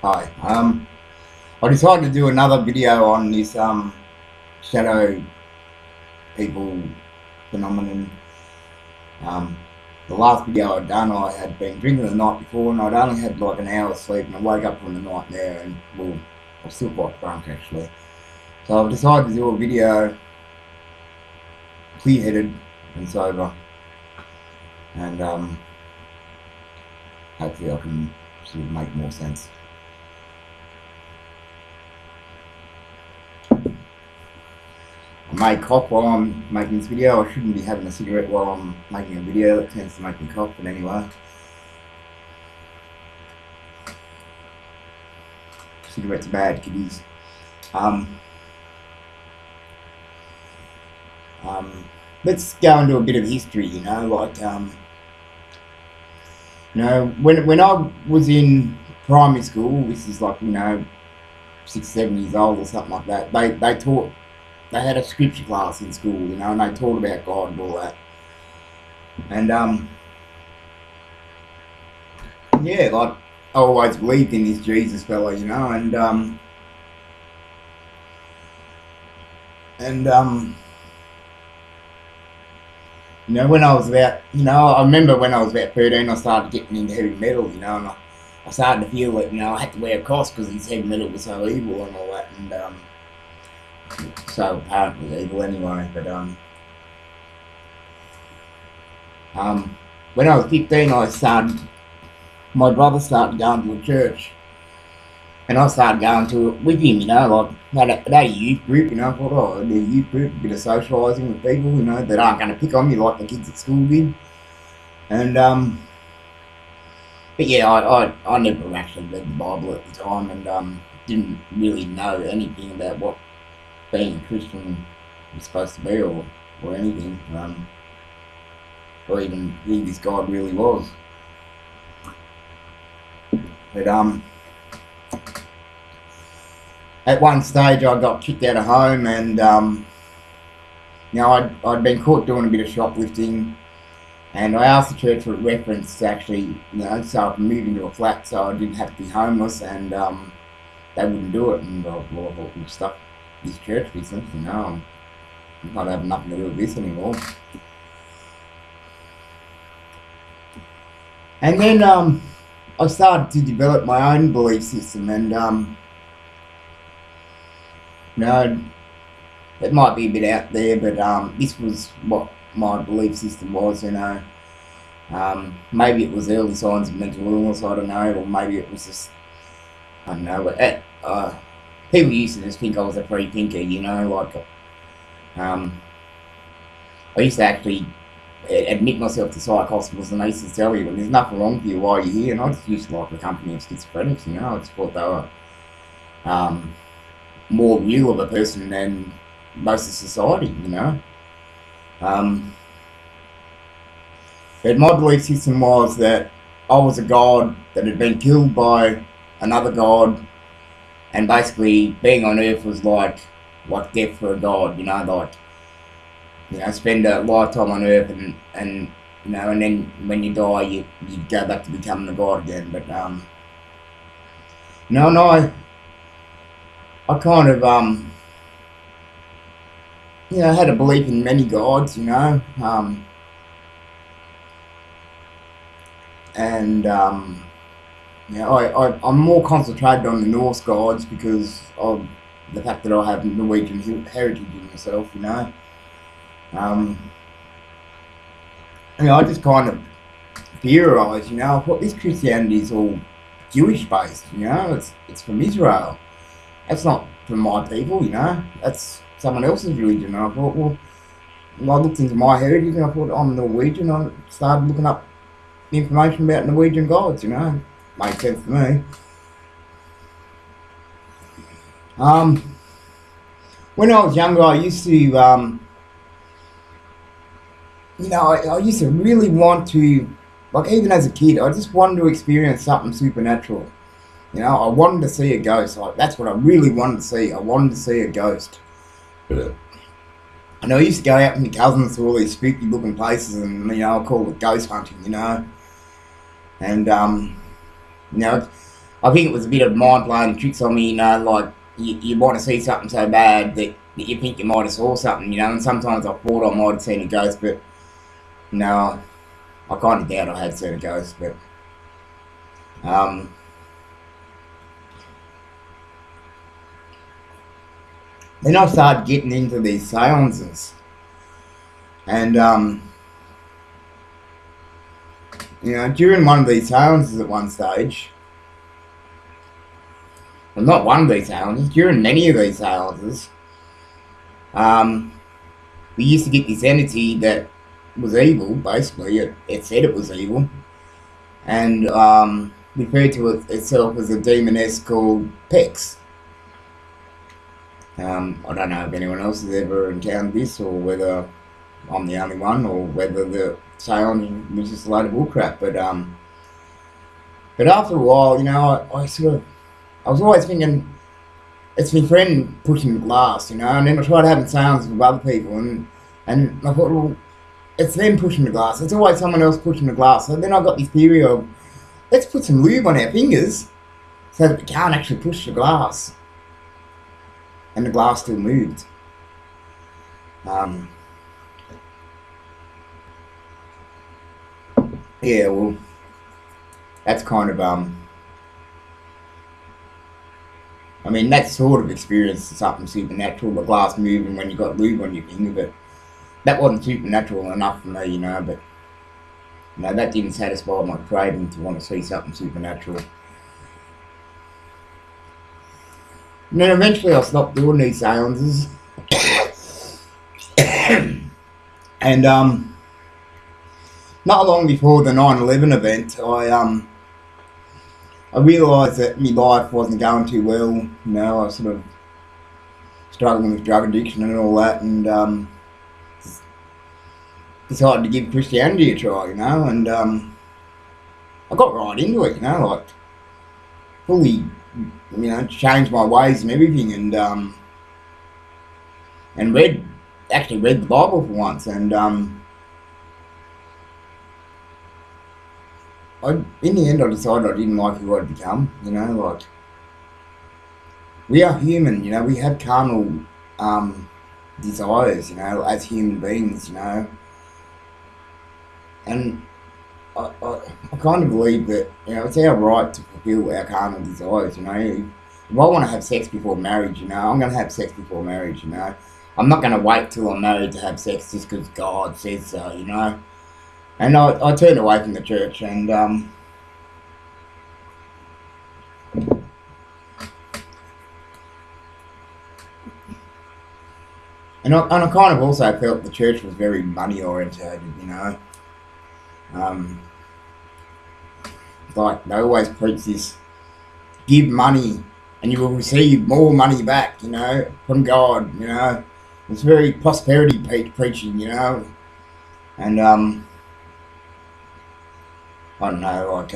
Hi. I decided to do another video on this shadow people phenomenon. Um, the last video I'd done, I had been drinking the night before, and I'd only had like an hour's sleep, and I woke up from the nightmare, and well, I was still quite drunk actually. So I've decided to do a video, clear-headed and sober, and hopefully I can sort of make more sense. I may cough while I'm making this video. I shouldn't be having a cigarette while I'm making a video. That tends to make me cough, but anyway. Cigarettes are bad, kiddies. Let's go into a bit of history, like, when I was in primary school, this is like, 6, 7 years old or something like that, they had a scripture class in school, and they taught about God and all that. And, yeah, like, I always believed in this Jesus fella, and when I was about, I remember when I was about 13, I started getting into heavy metal, and I started to feel that, I had to wear a cross because this heavy metal was so evil and all that, and, so apparently evil anyway, but when I was 15, my brother started going to a church, and I started going to it with him, like, they had a youth group, I thought, oh, the youth group, a bit of socialising with people, that aren't going to pick on you like the kids at school did, and, but yeah, I never actually read the Bible at the time, and, didn't really know anything about what being a Christian was supposed to be, or anything, or even who this God really was. But at one stage I got kicked out of home, and I'd been caught doing a bit of shoplifting, and I asked the church for a reference to actually, so I could move into a flat so I didn't have to be homeless, and they wouldn't do it, and I thought, well, stuff this church business, I'm not having nothing to do with this anymore. And then I started to develop my own belief system, and it might be a bit out there, but this was what my belief system was, maybe it was early signs of mental illness, I don't know, or maybe it was just, I don't know, but people used to just think I was a free thinker, like, I used to actually admit myself to psych hospitals, and they used to tell you, well, there's nothing wrong with you while you're here, and I just used to like the company of schizophrenics, I just thought they were more real of a person than most of society, but my belief system was that I was a god that had been killed by another god, and basically being on Earth was like death for a god, like, spend a lifetime on Earth, and and then when you die, you go back to becoming a god again. But no, I kind of had a belief in many gods, and I'm more concentrated on the Norse gods because of the fact that I have Norwegian heritage in myself, I just kind of theorised, I thought this Christianity is all Jewish based, it's from Israel. That's not from my people, that's someone else's religion. And I thought, well, I looked into my heritage, and I thought, I'm Norwegian. I started looking up information about Norwegian gods, made sense to me. When I was younger, I used to, I used to really want to, like, even as a kid, I just wanted to experience something supernatural. I wanted to see a ghost. Like, that's what I really wanted to see. I wanted to see a ghost. And I used to go out with my cousins to all these spooky looking places, and, I call it ghost hunting, and, I think it was a bit of mind playing tricks on me, like you want to see something so bad that you think you might have saw something, and sometimes I thought I might have seen a ghost, but no, I kind of doubt I had seen a ghost, but um, then I started getting into these seances, and during one of these seances at one stage, well, not one of these seances, during many of these seances, we used to get this entity that was evil, basically. It said it was evil, and referred to itself as a demoness called Pex. I don't know if anyone else has ever encountered this, or whether I'm the only one, or whether the seance was just a load of bullcrap. But after a while, I was always thinking, it's my friend pushing the glass, and then I tried having seances with other people, and I thought, well, it's them pushing the glass. It's always someone else pushing the glass. So then I got this theory of, let's put some lube on our fingers so that we can't actually push the glass. And the glass still moved. Yeah, well, that's kind of, that sort of experience something supernatural, the glass moving when you got lube on your finger, but that wasn't supernatural enough for me, but that didn't satisfy my craving to want to see something supernatural. And then eventually I stopped doing these seances. And not long before the 9/11 event, I realised that my life wasn't going too well. I was sort of struggling with drug addiction and all that, and decided to give Christianity a try, and I got right into it, like fully, changed my ways and everything, and actually read the Bible for once, and in the end I decided I didn't like who I'd become, like, we are human, we have carnal desires, as human beings, and I kind of believe that, it's our right to fulfill our carnal desires, If I want to have sex before marriage, I'm going to have sex before marriage, I'm not going to wait till I'm married to have sex just because God says so, And I turned away from the church, and I kind of also felt the church was very money orientated, like they always preach this, give money and you will receive more money back, from God, It's very prosperity preaching, and I don't know, like,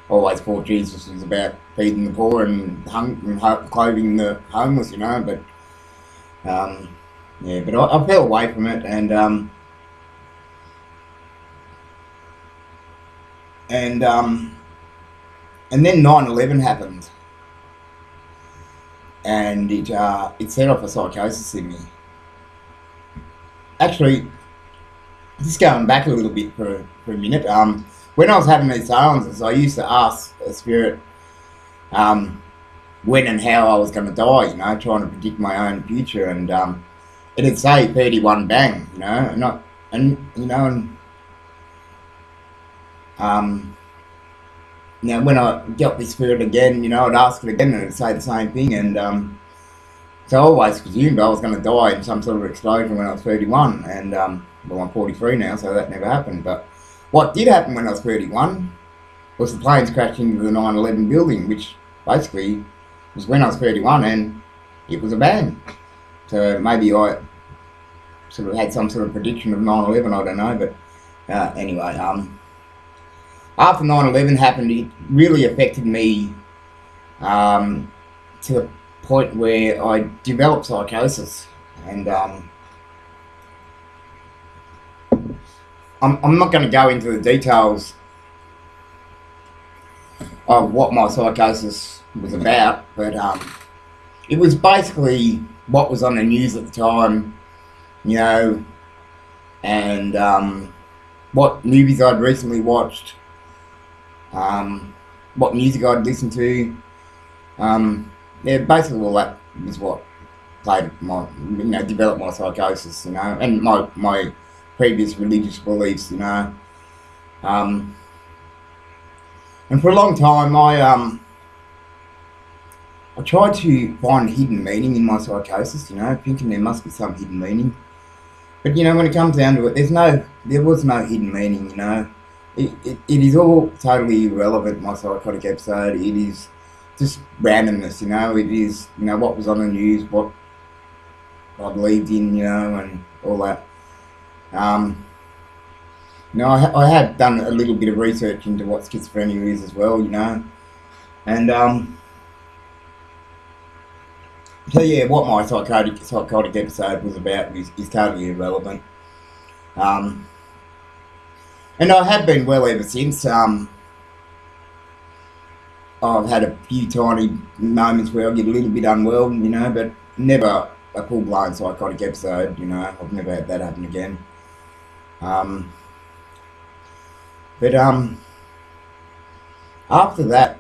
always thought Jesus was about feeding the poor and clothing the homeless, but yeah, but I fell away from it, and then 9/11 happened, and it set off a psychosis in me. Actually, just going back a little bit for a minute, when I was having these seances, I used to ask a spirit when and how I was going to die, trying to predict my own future, and it'd say 31 bang, when I got this spirit again, I'd ask it again and it'd say the same thing, and so I always presumed I was going to die in some sort of explosion when I was 31, and well, I'm 43 now, so that never happened. But what did happen when I was 31 was the planes crashed into the 9/11 building, which basically was when I was 31, and it was a bang. So maybe I sort of had some sort of prediction of 9/11, I don't know, but anyway, after 9/11 happened, it really affected me to the point where I developed psychosis, and I'm not going to go into the details of what my psychosis was about, but it was basically what was on the news at the time, you know, and what movies I'd recently watched, what music I'd listened to. Yeah, basically all that was what developed my psychosis, and my previous religious beliefs, Um, and for a long time, I tried to find hidden meaning in my psychosis, thinking there must be some hidden meaning. But when it comes down to it, there was no hidden meaning. It is all totally irrelevant. My psychotic episode, it is just randomness. It is what was on the news, what I believed in, and all that. I had done a little bit of research into what schizophrenia is as well, and so yeah, what my psychotic episode was about is totally irrelevant. And I have been well ever since. I've had a few tiny moments where I get a little bit unwell, but never a full-blown psychotic episode, I've never had that happen again. But after that,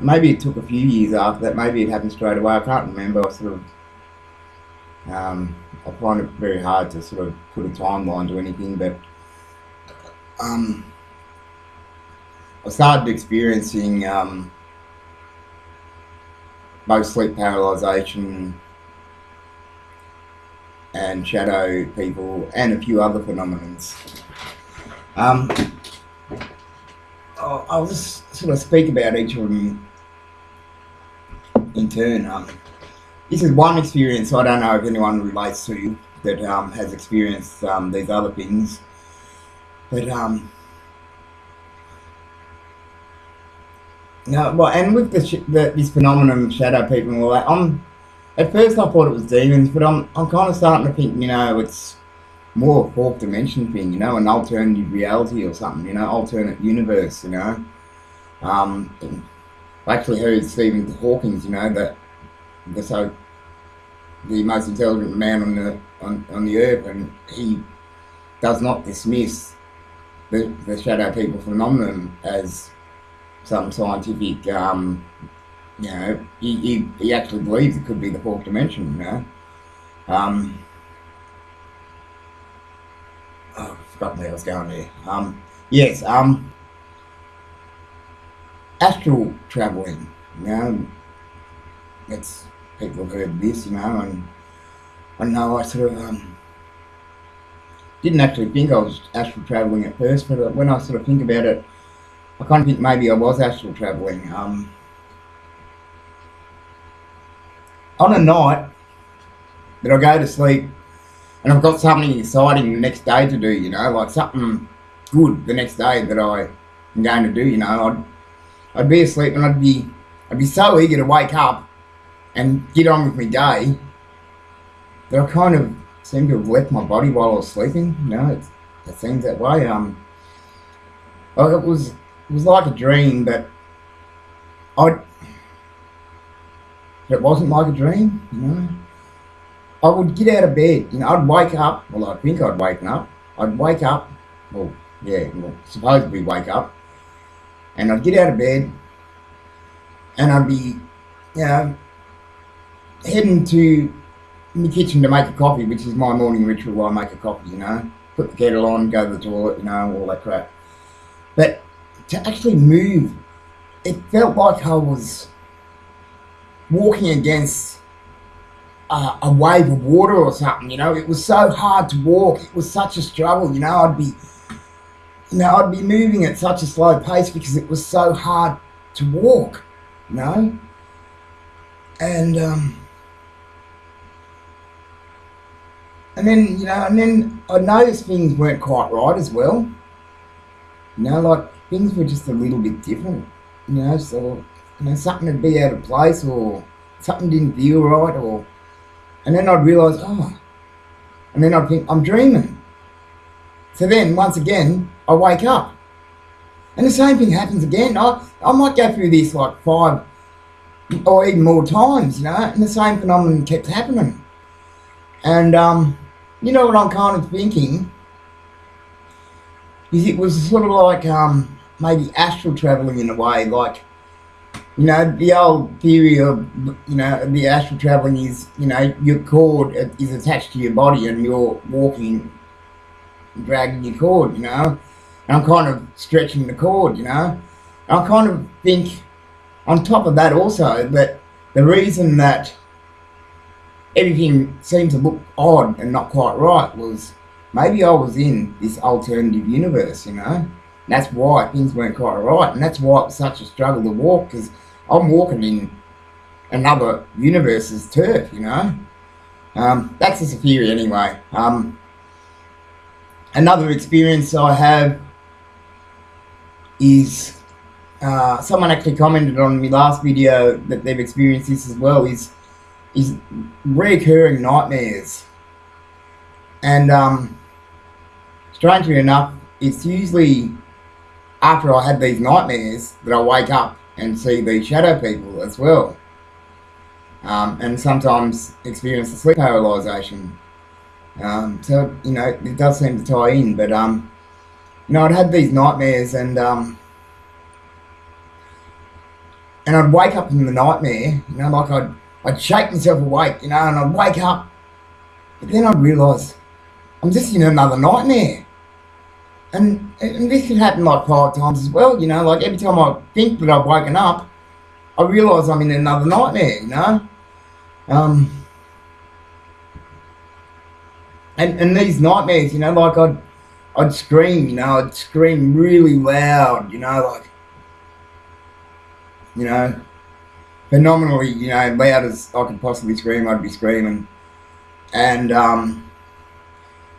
maybe it took a few years after that. Maybe it happened straight away. I can't remember. I find it very hard to sort of put a timeline to anything, but I started experiencing both sleep paralysation and shadow people and a few other phenomenons. I'll just sort of speak about each of them in turn. This is one experience I don't know if anyone relates to that has experienced these other things, but and with this phenomenon of shadow people and all that, at first I thought it was demons, but I'm kind of starting to think, it's more a fourth dimension thing, an alternative reality or something, alternate universe, I actually heard Stephen Hawking, that the most intelligent man on the earth, and he does not dismiss the shadow people phenomenon as some scientific, he actually believes it could be the fourth dimension, I forgot where I was going there. Yes, astral traveling, that's, people have heard this, and I know I sort of didn't actually think I was astral traveling at first, but when I sort of think about it, I kind of think maybe I was astral traveling. On a night that I go to sleep and I've got something exciting the next day to do, like something good the next day that I am going to do, I'd be asleep and I'd be so eager to wake up and get on with my day that I kind of seem to have left my body while I was sleeping. It seems that way. It was like a dream, but it wasn't like a dream. I would get out of bed, I'd wake up. Well, I think I'd waken up. I'd wake up. Well, yeah, supposedly wake up, and I'd get out of bed, and I'd be, heading to the kitchen to make a coffee, which is my morning ritual. I make a coffee, put the kettle on, go to the toilet, all that crap. But to actually move, it felt like I was walking against a wave of water or something, It was so hard to walk. It was such a struggle, I'd be moving at such a slow pace because it was so hard to walk, And then I noticed things weren't quite right as well. Like things were just a little bit different, so something would be out of place or something didn't feel right, and then I'd realise, and then I'd think I'm dreaming. So then once again I wake up, And the same thing happens again. I might go through this like 5 or even more times, and the same phenomenon kept happening. And you know what I'm kind of thinking is it was sort of like maybe astral traveling in a way, like the old theory of the astral traveling is your cord is attached to your body and you're walking, dragging your cord, and I'm kind of stretching the cord, I kind of think on top of that also that the reason that everything seemed to look odd and not quite right was maybe I was in this alternative universe, That's why things weren't quite right, and that's why it was such a struggle to walk, because I'm walking in another universe's turf, That's just a theory anyway. Another experience I have is someone actually commented on my last video that they've experienced this as well, is recurring nightmares. And strangely enough, it's usually after I had these nightmares that I wake up and see these shadow people as well, and sometimes experience the sleep paralysation. So it does seem to tie in, but I'd had these nightmares, and I'd wake up in the nightmare, like I'd shake myself awake, and I'd wake up, but then I'd realise I'm just in another nightmare. And this could happen like 5 times as well, like every time I think that I've woken up, I realise I'm in another nightmare, And these nightmares, like I'd scream, I'd scream really loud, like, phenomenally, loud as I could possibly scream, I'd be screaming. And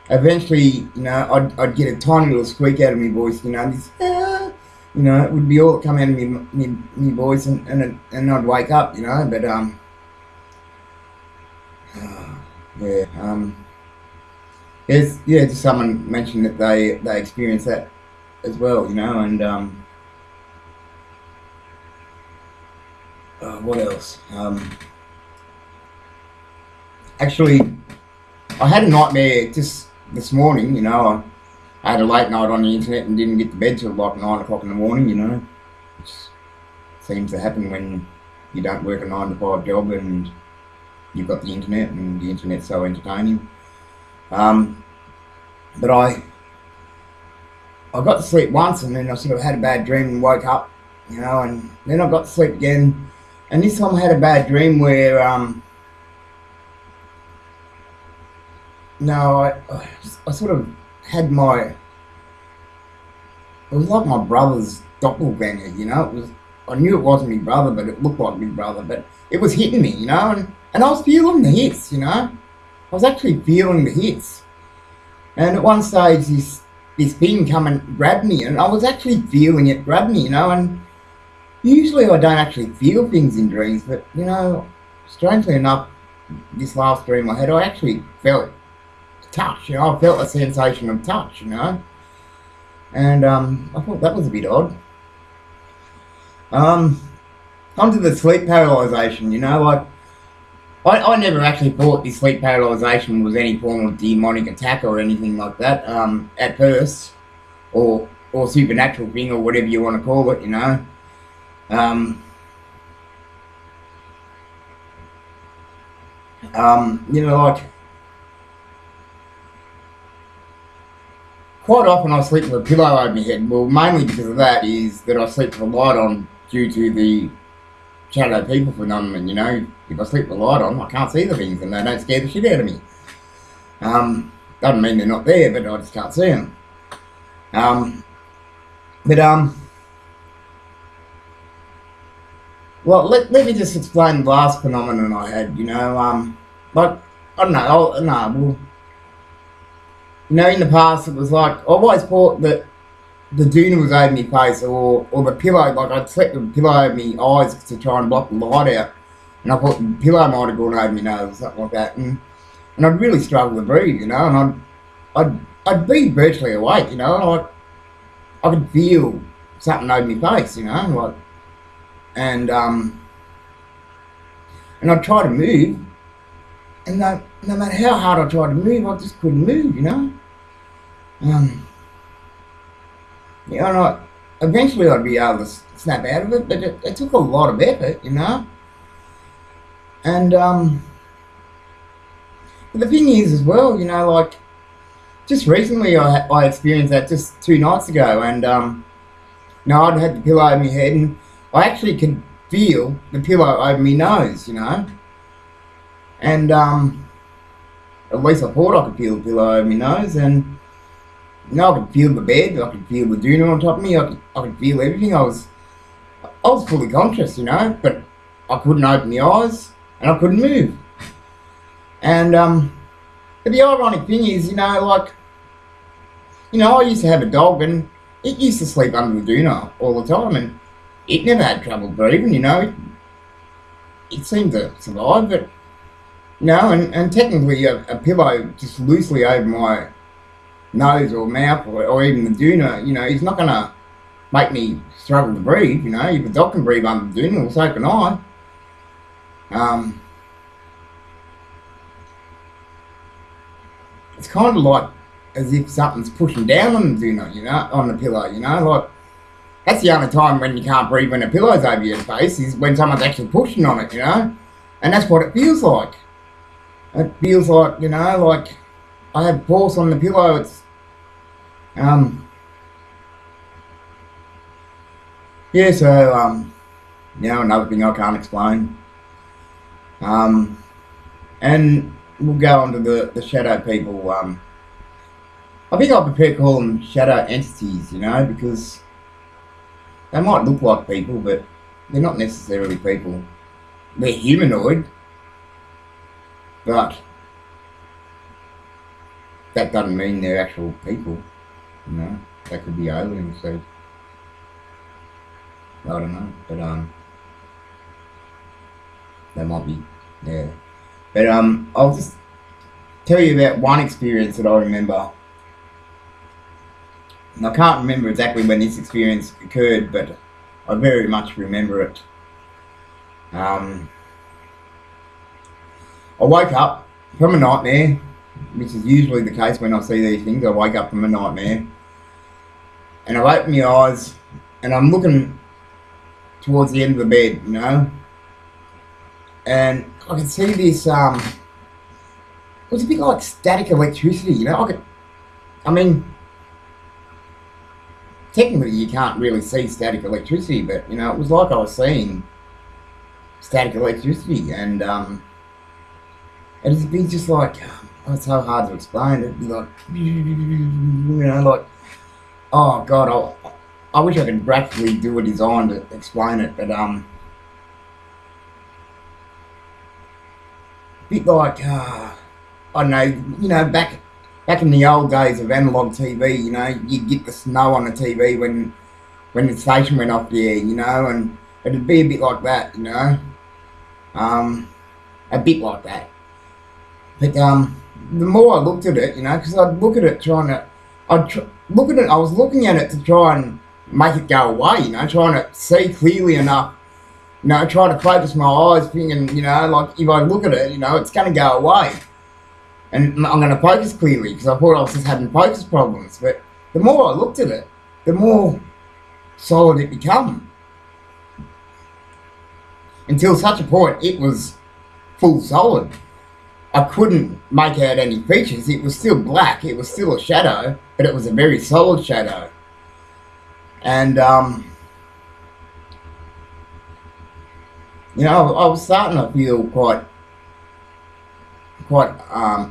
eventually, I'd get a tiny little squeak out of my voice, this, it would be all that come out of my voice, and I'd wake up, but just someone mentioned that they experienced that as well, and what else? Actually, I had a nightmare just this morning, I had a late night on the internet and didn't get to bed till like 9 o'clock in the morning, which seems to happen when you don't work a 9 to 5 job and you've got the internet, and the internet's so entertaining. But I got to sleep once, and then I sort of had a bad dream and woke up, and then I got to sleep again, and this time I had a bad dream where I sort of had it was like my brother's doppelganger, I knew it wasn't my brother, but it looked like my brother, but it was hitting me, and I was feeling the hits, I was actually feeling the hits. And at one stage, this thing come and grabbed me, and I was actually feeling it grab me, and usually I don't actually feel things in dreams, but, strangely enough, this last dream I had, I actually felt touch, I felt a sensation of touch, and I thought that was a bit odd. Onto the sleep paralysation, like, I never actually thought this sleep paralysation was any form of demonic attack or anything like that, at first, or supernatural thing, or whatever you want to call it, like, quite often I sleep with a pillow over my head. Well, mainly because of that is that I sleep with the light on due to the shadow people phenomenon, If I sleep with the light on, I can't see the things, and they don't scare the shit out of me. Doesn't mean they're not there, but I just can't see them. Well, let me just explain the last phenomenon I had, like, I don't know, in the past it was like, I always thought that the doona was over my face, or the pillow, like I'd slept with the pillow over my eyes to try and block the light out, and I thought the pillow might have gone over my nose or something like that, and I'd really struggle to breathe, and I'd be virtually awake, and I could feel something over my face, you know, like, and I tried to move, and no matter how hard I tried to move, I just couldn't move, you know. Yeah, and eventually I'd be able to snap out of it, but it took a lot of effort, you know. And but the thing is as well, you know, like, just recently I experienced that just 2 nights ago, and you know, I'd had the pillow over my head, and I actually could feel the pillow over my nose, you know. And at least I thought I could feel the pillow over my nose, and you know, I could feel the bed, I could feel the doona on top of me, I could feel everything. I was fully conscious, you know, but I couldn't open my eyes and I couldn't move. And but the ironic thing is, you know, like, you know, I used to have a dog, and it used to sleep under the doona all the time, and it never had trouble breathing, you know. It seemed to survive, but you know, and technically a pillow just loosely over my nose or mouth, or even the doona, you know, is not going to make me struggle to breathe, you know. If a dog can breathe under the doona, well, so can I. It's kind of like as if something's pushing down on the doona, you know, on the pillow, you know. Like, that's the only time when you can't breathe when a pillow's over your face, is when someone's actually pushing on it, you know. And that's what it feels like. It feels like, you know, like I have force on the pillow. It's yeah. So you know, another thing I can't explain. And we'll go on to the shadow people. I think I prefer to call them shadow entities, you know, because they might look like people, but they're not necessarily people. They're humanoid, but that doesn't mean they're actual people, you know. They could be aliens, so I don't know, but they might be, yeah. But I'll just tell you about one experience that I remember. And I can't remember exactly when this experience occurred, but I very much remember it. I woke up from a nightmare, which is usually the case when I see these things. I wake up from a nightmare, and I open my eyes, and I'm looking towards the end of the bed, you know, and I can see this. It was a bit like static electricity, you know. I mean, technically you can't really see static electricity, but you know, it was like I was seeing static electricity, and it'd be just like, oh, it's so hard to explain. It'd be like, you know, like, oh god, I wish I could practically do a design to explain it, but bit like, I don't know, you know, back in the old days of analog TV, you know, you'd get the snow on the TV when the station went off the air, you know, and it'd be a bit like that, you know, a bit like that. But the more I looked at it, you know, because I'd look at it I was looking at it to try and make it go away, you know, trying to see clearly enough, you know, trying to focus my eyes, thinking, you know, like, if I look at it, you know, it's going to go away. And I'm going to focus clearly, because I thought I was just having focus problems. But the more I looked at it, the more solid it became. Until such a point, it was full solid. I couldn't make out any features. It was still black. It was still a shadow, but it was a very solid shadow. And, you know, I was starting to feel quite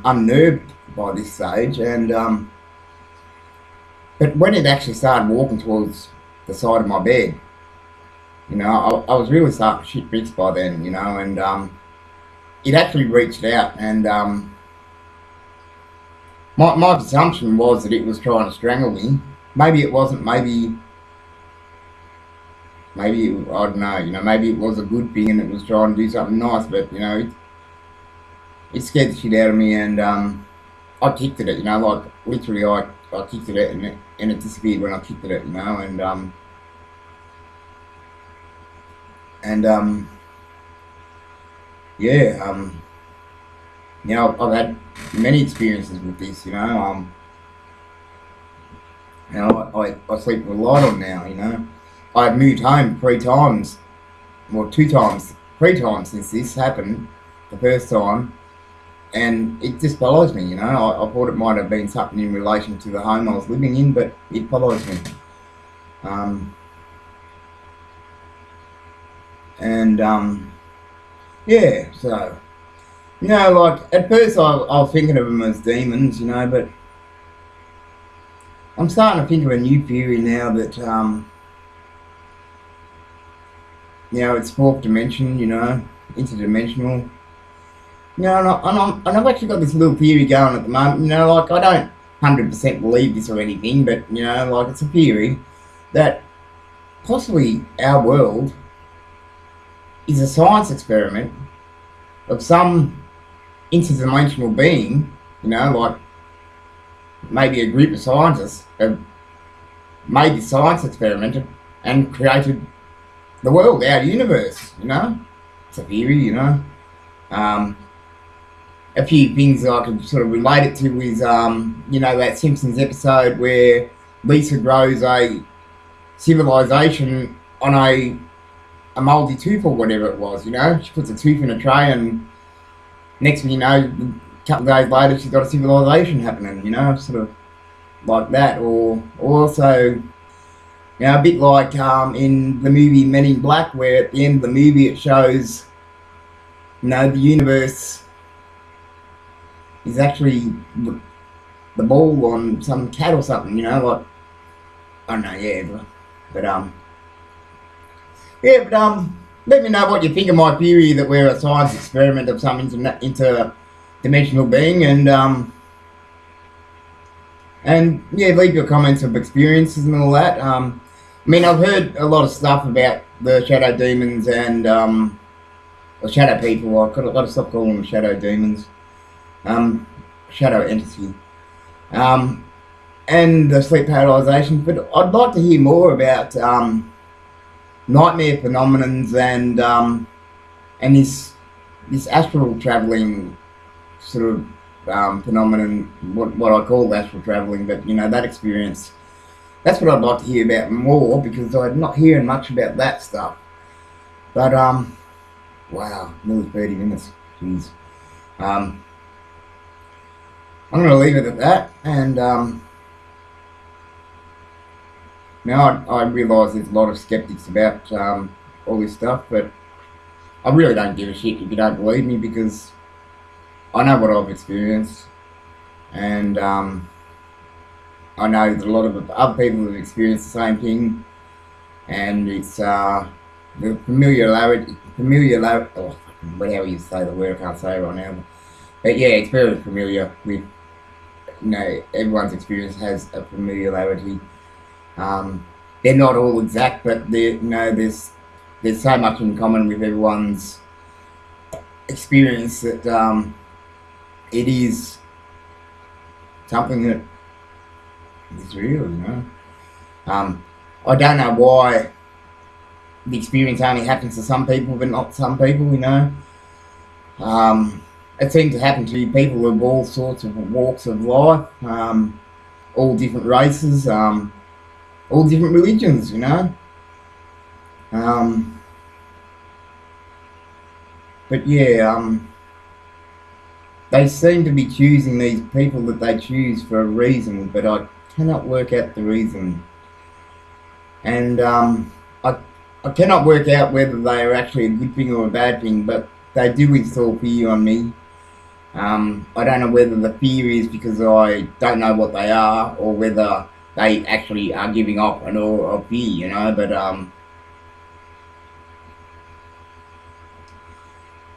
unnerved by this stage, and but when it actually started walking towards the side of my bed, you know, I was really starting to shit bricks by then, you know, and it actually reached out, and my assumption was that it was trying to strangle me. Maybe it wasn't. Maybe I don't know. You know, maybe it was a good thing and it was trying to do something nice, but you know, it scared the shit out of me, and I kicked at it, you know, like literally I kicked at it, and it disappeared when I kicked at it, you know, and And yeah, I've had many experiences with this, I sleep with a light on now. I've moved home 3 times, well, 2 times, 3 times since this happened, the first time, and it just follows me. I thought it might have been something in relation to the home I was living in, but it follows me. Um, and yeah, so like at first I was thinking of them as demons, but I'm starting to think of a new theory now that it's fourth dimension, interdimensional. And I've actually got this little theory going at the moment. Like I don't 100% believe this or anything, but like it's a theory that possibly our world is a science experiment of some interdimensional being. Like maybe a group of scientists have made this science experiment and created the world, our universe. It's a theory. A few things I could sort of relate it to is, that Simpsons episode where Lisa grows a civilization on a mouldy tooth or whatever it was. She puts a tooth in a tray, and next thing you know, a couple of days later, she's got a civilization happening. Sort of like that, or also. A bit like in the movie Men in Black, where at the end of the movie it shows, the universe is actually the ball on some cat or something, like, I don't know, yeah, but let me know what you think of my theory that we're a science experiment of some interdimensional being, and yeah, leave your comments of experiences and all that. I've heard a lot of stuff about the shadow demons and or shadow people. I've got to stop calling them shadow demons. Shadow entity. And the sleep paralyzation. But I'd like to hear more about nightmare phenomenons and this astral traveling sort of phenomenon, what I call astral traveling, but that experience. That's what I'd like to hear about more, because I'm not hearing much about that stuff. But wow, nearly 30 minutes. Jeez. I'm going to leave it at that, and now I realise there's a lot of skeptics about all this stuff, but I really don't give a shit if you don't believe me, because I know what I've experienced, and I know that a lot of other people have experienced the same thing, and it's the familiarity, oh, whatever you say the word, I can't say it right now, but yeah, it's very familiar with, everyone's experience has a familiarity. They're not all exact, but there's so much in common with everyone's experience that it is something that is real. I don't know why the experience only happens to some people, but not some people. It seems to happen to people of all sorts of walks of life, all different races, all different religions. But yeah, they seem to be choosing these people that they choose for a reason, but I cannot work out the reason. And I cannot work out whether they are actually a good thing or a bad thing, but they do install fear on me. I don't know whether the fear is because I don't know what they are, or whether they actually are giving off an aura of fear, but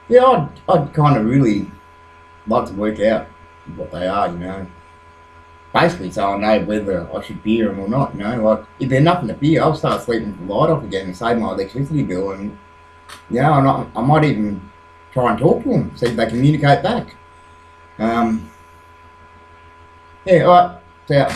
yeah, I'd kind of really like to work out what they are, basically, so I know whether I should fear them or not. Like if they're nothing to fear, I'll start sleeping the light off again and save my electricity bill, and I might even try and talk to them, see if they communicate back. Yeah, all right, see ya.